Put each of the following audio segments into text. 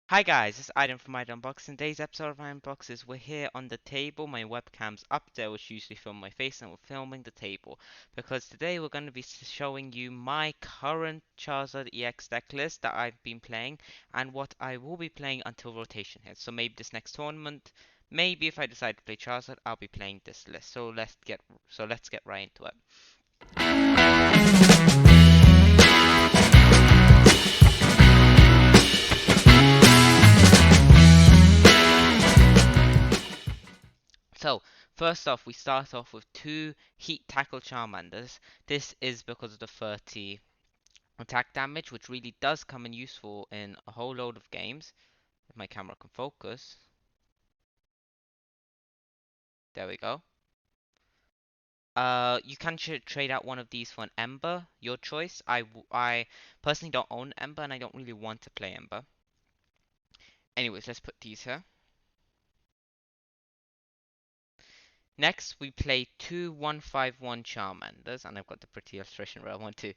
Hi guys, it's Item from Item Unboxing. Today's episode of Unboxes, we're here on the table. My webcam's up there, which usually film my face, and we're filming the table because today we're going to be showing you my current Charizard EX deck list that I've been playing and what I will be playing until rotation hits. So maybe this next tournament, maybe if I decide to play Charizard, I'll be playing this list. So let's get right into it. So, first off, we start off with two Heat Tackle Charmanders. This is because of the 30 attack damage, which really does come in useful in a whole load of games. If my camera can focus. There we go. You can trade out one of these for an Ember, your choice. I personally don't own Ember, and I don't really want to play Ember. Anyways, let's put these here. Next, we play two 1/5/1 Charmanders, and I've got the pretty illustration where I want to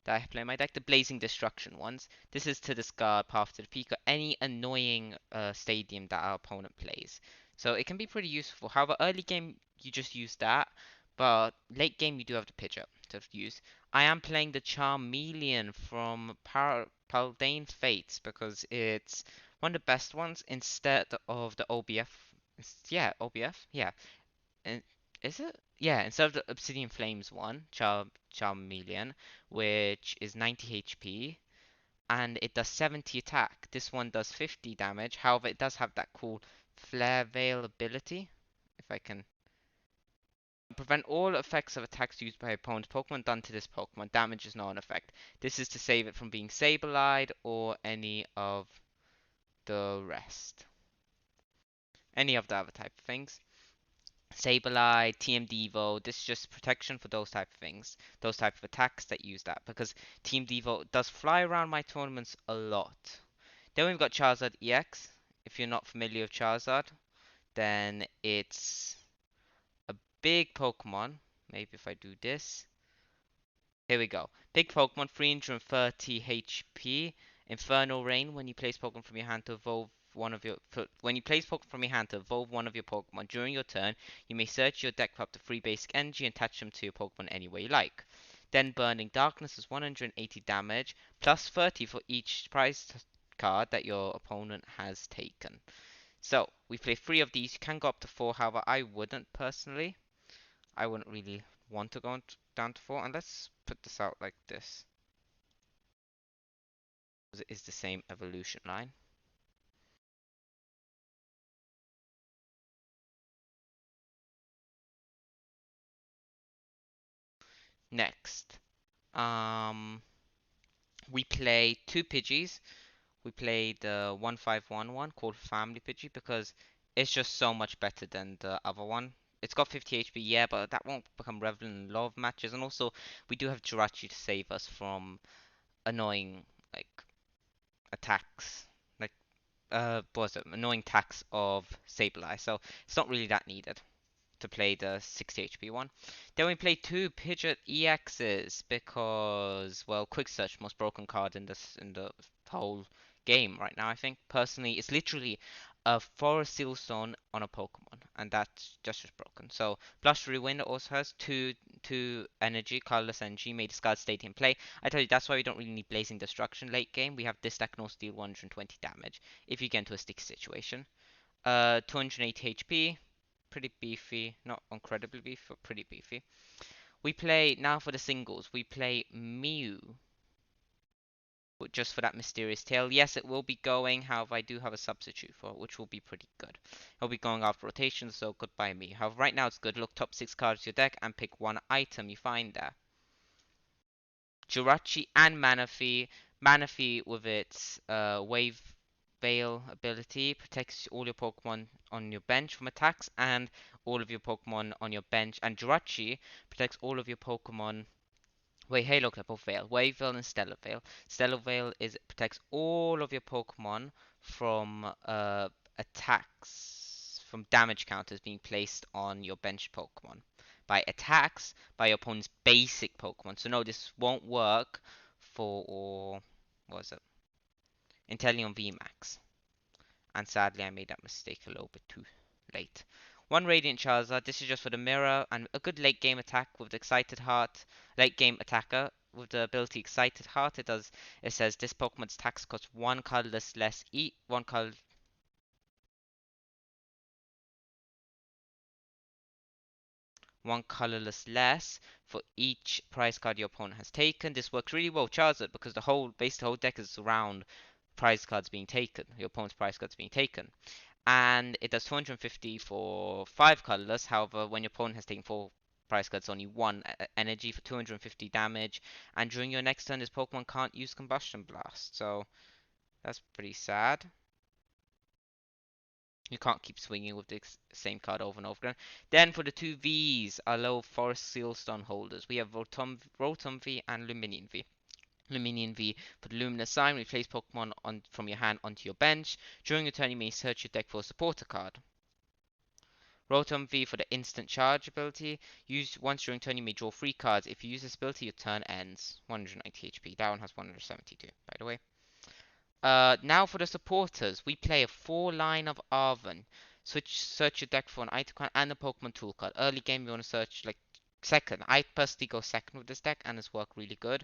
that I play in my deck, the Blazing Destruction ones. This is to discard Path to the Peak or any annoying stadium that our opponent plays. So it can be pretty useful. However, early game you just use that, but late game you do have the Pidgeot to use. I am playing the Charmeleon from Paldean Fates because it's one of the best ones instead of the OBF. Yeah, OBF. Yeah, and is it? Yeah, instead of the Obsidian Flames one, Charmeleon, which is 90 HP, and it does 70 attack. This one does 50 damage. However, it does have that cool Flare Veil ability. If I can prevent all effects of attacks used by opponent's Pokemon done to this Pokemon. Damage is not an effect. This is to save it from being Sableye or any of the rest. Any of the other type of things. Sableye, TM Devo, this is just protection for those type of things, those type of attacks that use that, because Team Devo does fly around my tournaments a lot. Then we've got Charizard EX. If you're not familiar with Charizard, then it's a big Pokemon. Maybe if I do this. Here we go. Big Pokemon, 330 HP. Infernal Rain. When you place Pokemon from your hand to evolve one of your when you place Pokemon from your hand to evolve one of your Pokemon during your turn, you may search your deck for up to 3 basic energy and attach them to your Pokemon any way you like. Then Burning Darkness is 180 damage, plus 30 for each prize card that your opponent has taken. So, we play 3 of these. You can go up to 4, however, I wouldn't personally. I wouldn't really want to go down to 4. And let's put this out like this. It is the same evolution line. Next, um, we play two Pidgeys. We play the 1/5/1 called Family Pidgey because it's just so much better than the other one. It's got 50 HP, yeah, but that won't become relevant in a lot of matches. And also, we do have Jirachi to save us from annoying, like, attacks. Like, what was it? Annoying attacks of Sableye. So, it's not really that needed to play the 60 HP one. Then we play two Pidgeot EXs because, well, Quick Search, most broken card in the whole game right now. I think personally, it's literally a Forest Sealstone on a Pokemon, and that's just as broken. So Blustery Wind also has two energy, colorless energy, may discard Stadium play. I tell you, that's why we don't really need Blazing Destruction late game. We have this that can also deal 120 damage if you get into a sticky situation. 280 HP, pretty beefy, not incredibly beefy, but pretty beefy. We play, now for the singles, we play Mew, just for that mysterious tail. Yes, it will be going, however, I do have a substitute for it, which will be pretty good. It'll be going after rotation, so goodbye me. However, right now it's good. Look, top 6 cards of your deck and pick one item you find there. Jirachi and Manaphy. Manaphy with its Wave Veil ability protects all your Pokemon on your bench from attacks and all of your Pokemon on your bench. And Jirachi protects all of your Pokemon. Wait, hey, look, they're both Veil. Wave Veil and Stellar Veil. Stellar Veil is protects all of your Pokemon from attacks, from damage counters being placed on your bench Pokemon by attacks by your opponent's basic Pokemon. So no, this won't work for what is it? Inteleon VMAX. And sadly, I made that mistake a little bit too late. One Radiant Charizard. This is just for the mirror and a good late game attack with the Excited Heart. Late game attacker with the ability Excited Heart. It says this Pokemon's attacks cost one colorless less. One colorless less for each prize card your opponent has taken. This works really well with Charizard because the whole deck is around prize cards being taken, your opponent's prize cards being taken. And it does 250 for 5 colorless. However, when your opponent has taken 4 prize cards, only 1 energy for 250 damage. And during your next turn, this Pokemon can't use Combustion Blast. So that's pretty sad. You can't keep swinging with the same card over and over again. Then for the two Vs, our low Forest Sealstone holders, we have Rotom V and Luminion V. Luminion V for the Luminous Sign, replace Pokemon from your hand onto your bench. During your turn, you may search your deck for a supporter card. Rotom V for the instant charge ability. Use once during turn, you may draw 3 cards. If you use this ability, your turn ends. 190 HP. That one has 172, by the way. Now for the supporters, we play a 4-line of Arven. Search your deck for an item card and a Pokemon tool card. Early game, you want to search like second. I personally go second with this deck, and it's worked really good.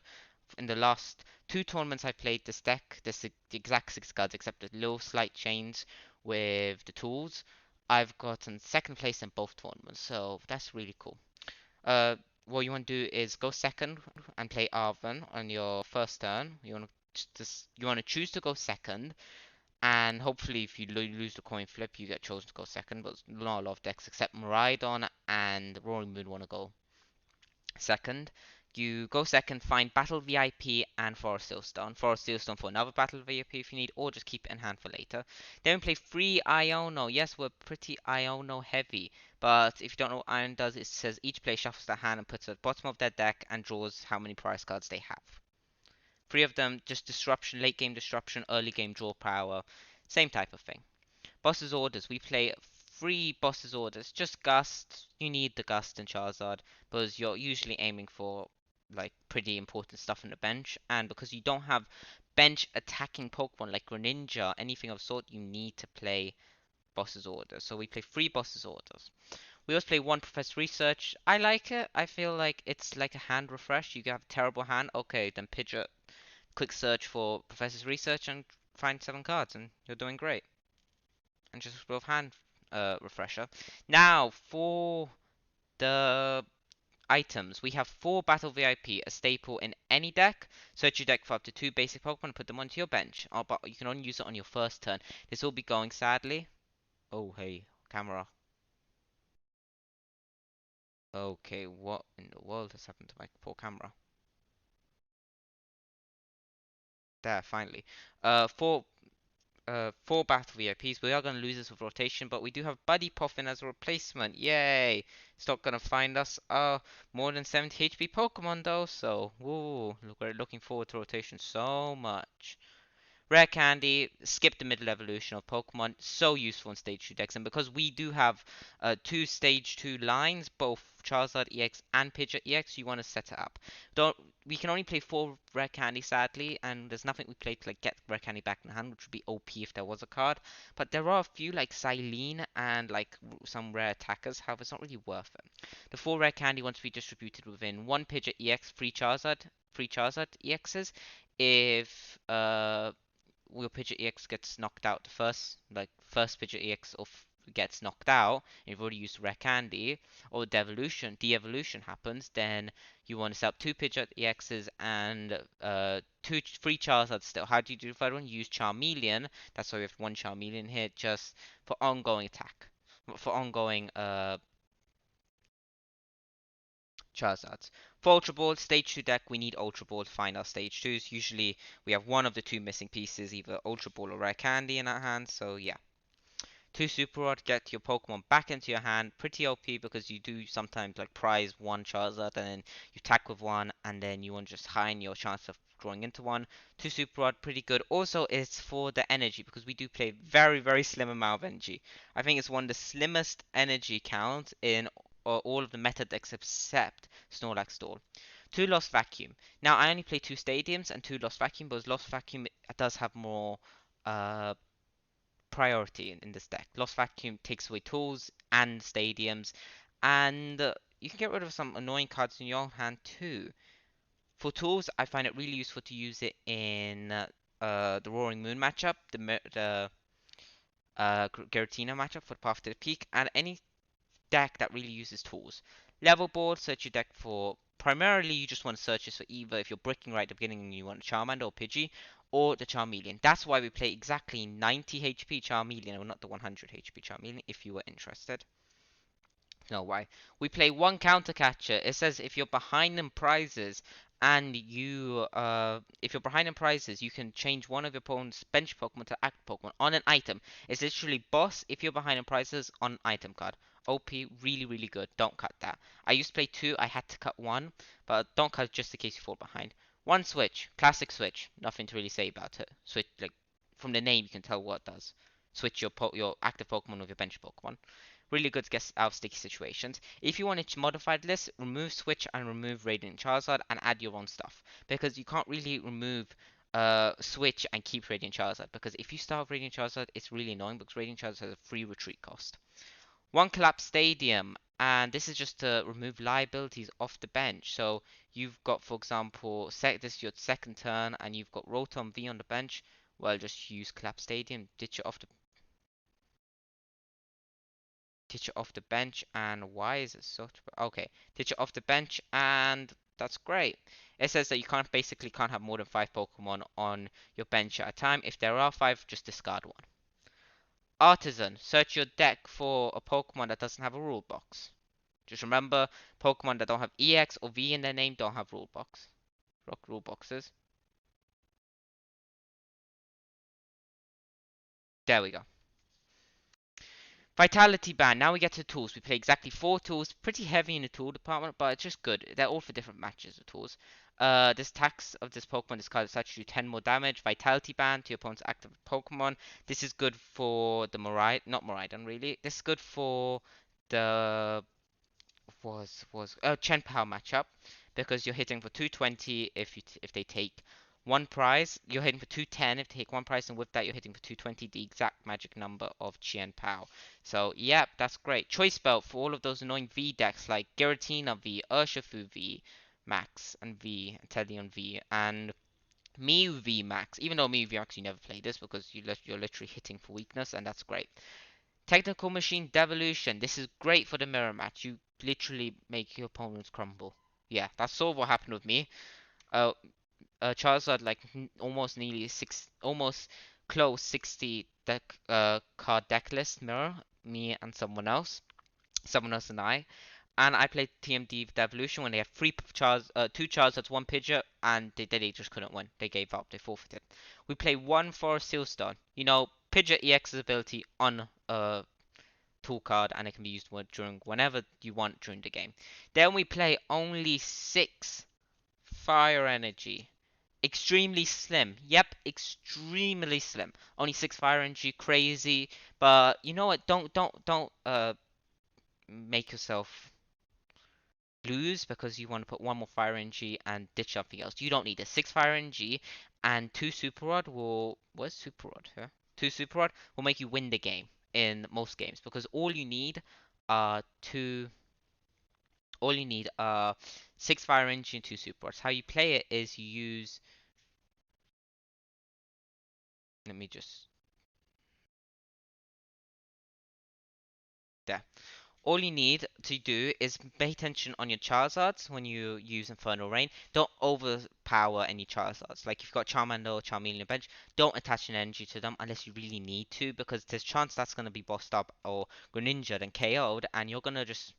In the last 2 tournaments I played this deck, the exact 6 cards except the little slight change with the tools. I've gotten second place in both tournaments, so that's really cool. Uh, what you want to do is go second and play Arven on your first turn. You want to choose to go second, and hopefully if you lose the coin flip, you get chosen to go second. But not a lot of decks except Miraidon and Roaring Moon want to go second. You go second, find Battle VIP and Forest Sealstone. Forest Sealstone for another Battle VIP if you need, or just keep it in hand for later. Then we play free Iono. Yes, we're pretty Iono heavy, but if you don't know what Ion does, it says each player shuffles their hand and puts it at the bottom of their deck and draws how many prize cards they have. 3 of them, just disruption, late game disruption, early game draw power, same type of thing. Boss's orders, we play 3 boss's orders, just Gust. You need the Gust in Charizard because you're usually aiming for like pretty important stuff in the bench, and because you don't have bench attacking Pokemon like Greninja or anything of sort, you need to play boss's orders. So we play 3 boss's orders. We also play 1 Professor Research. I like it. I feel like it's like a hand refresh. You have a terrible hand, okay, then Pidgeot, quick search for Professor's Research and find 7 cards, and you're doing great. And just with hand refresher. Now for the items, we have 4 Battle VIP, a staple in any deck. Search your deck for up to 2 basic Pokemon and put them onto your bench. Oh, but you can only use it on your first turn. This will be going sadly. Oh, hey, camera. Okay, what in the world has happened to my poor camera? There, finally. 4 battle VIPs. We are going to lose this with rotation, but we do have Buddy Poffin as a replacement. Yay! It's not going to find us more than 70 HP Pokemon though, so woo, we're looking forward to rotation so much. Rare Candy, skip the middle evolution of Pokemon, so useful in Stage 2 decks, and because we do have 2 Stage 2 lines, both Charizard EX and Pidgeot EX, you want to set it up. We can only play 4 Rare Candy sadly, and there's nothing we play to like get Rare Candy back in hand, which would be OP if there was a card, but there are a few like Xylene and like some rare attackers, however it's not really worth it. The 4 Rare Candy wants to be distributed within 1 Pidgeot EX, 3 Charizard EXs, if Will Pidgeot EX gets knocked out the first Pidgeot EX gets knocked out, and you've already used Rare Candy, or de-evolution happens, then you want to set up 2 Pidgeot EXs and 3 Charizards still. How do you do the third one? Use Charmeleon. That's why we have 1 Charmeleon here, just for ongoing attack. For ongoing Charizards. For Ultra Ball, Stage 2 deck, we need Ultra Ball to find our Stage 2s. Usually, we have one of the 2 missing pieces, either Ultra Ball or Rare Candy in our hand, so yeah. 2 Super Rod, get your Pokemon back into your hand. Pretty OP because you do sometimes like prize 1 Charizard and then you attack with 1 and then you want to just heighten your chance of drawing into 1. 2 Super Rod, pretty good. Also, it's for the energy because we do play very, very slim amount of energy. I think it's one of the slimmest energy counts in all of the meta decks except Snorlax Stall. 2 Lost Vacuum. Now, I only play 2 Stadiums and 2 Lost Vacuum, but Lost Vacuum does have more uh, priority in this deck. Lost Vacuum takes away tools and stadiums, and you can get rid of some annoying cards in your hand too. For tools, I find it really useful to use it in the Roaring Moon matchup, the Giratina matchup for the Path to the Peak, and any deck that really uses tools. Level board, search your deck for primarily you just want to search this for either if you're bricking right at the beginning and you want Charmander or Pidgey, or the Charmeleon. That's why we play exactly 90 HP Charmeleon, or not the 100 HP Charmeleon, if you were interested. No, why? We play one counter catcher. It says if you're behind in prizes and if you're behind in prizes, you can change one of your opponent's bench Pokemon to active Pokemon on an item. It's literally boss if you're behind in prizes on item card. OP, really, really good. Don't cut that. I used to play two. I had to cut one, but don't cut just in case you fall behind. One switch, classic switch. Nothing to really say about it. Switch, like from the name, you can tell what it does. Switch your active Pokemon with your bench Pokemon. Really good to get out of sticky situations. If you want to modify this, remove Switch and remove Radiant Charizard and add your own stuff. Because you can't really remove Switch and keep Radiant Charizard. Because if you start with Radiant Charizard, it's really annoying because Radiant Charizard has a free retreat cost. One Collapse Stadium, and this is just to remove liabilities off the bench. So you've got, for example, this is your second turn and you've got Rotom V on the bench. Well, just use Collapse Stadium, ditch it off the bench, and why is it so okay, ditch it off the bench, and that's great. It says that you can't have more than 5 Pokemon on your bench at a time. If there are 5, just discard one. Artisan, search your deck for a Pokemon that doesn't have a rule box. Just remember, Pokemon that don't have EX or V in their name don't have rule boxes. There we go. Vitality Band. Now we get to tools. We play exactly 4 tools. Pretty heavy in the tool department, but it's just good. They're all for different matches of tools. This tax of this Pokemon, this card is actually 10 more damage. Vitality Band to your opponent's active Pokemon. This is good for the not Miraidon really. This is good for the Chen Pao matchup because you're hitting for 220 if they take one prize. You're hitting for 210 if they take one prize, and with that you're hitting for 220, the exact magic number of Chen Pao. So yep, that's great. Choice Belt for all of those annoying V decks like Giratina V, Urshifu V, Max and V, and Tedion V, and Mew V Max. Even though Mew V Max you never play this because you're literally hitting for weakness, and that's great. Technical Machine Devolution. This is great for the mirror match. You literally make your opponents crumble. Yeah, that's sort of what happened with me. Uh, Charizard like almost nearly almost close 60 deck card deck list mirror. Me and someone else and I played TMD Devolution when they had two Charizards, one Pidgeot, and they just couldn't win. They gave up. They forfeited. We play one for Sealstone. You know, Pidgeot EX's ability on tool card, and it can be used during whenever you want during the game. Then we play only 6 fire energy. Extremely slim. Yep, extremely slim. Only 6 fire energy, crazy. But you know what? Don't make yourself lose because you want to put one more fire energy and ditch something else. You don't need it. 6 fire energy and 2 super rod will where's super rod here? 2 super rod will make you win the game in most games because are two all you need are 6 fire energy and 2 super rods. How you play it is you use let me just there. All you need to do is pay attention on your Charizards when you use Infernal Rain. Don't overpower any Charizards. Like if you've got Charmander or Charmeleon on your bench, don't attach an energy to them unless you really need to, because there's a chance that's going to be bossed up or Greninja'd and KO'd, and you're going to just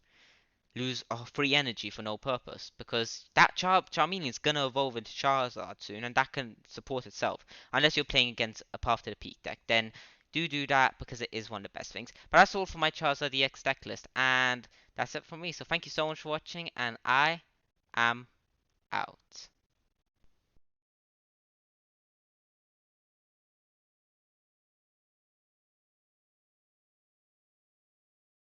lose free energy for no purpose, because that Charmeleon is going to evolve into Charizard soon, and that can support itself. Unless you're playing against a Path to the Peak deck, then do that because it is one of the best things. But that's all for my Charizard EX deck list, and that's it from me. So thank you so much for watching, and I am out.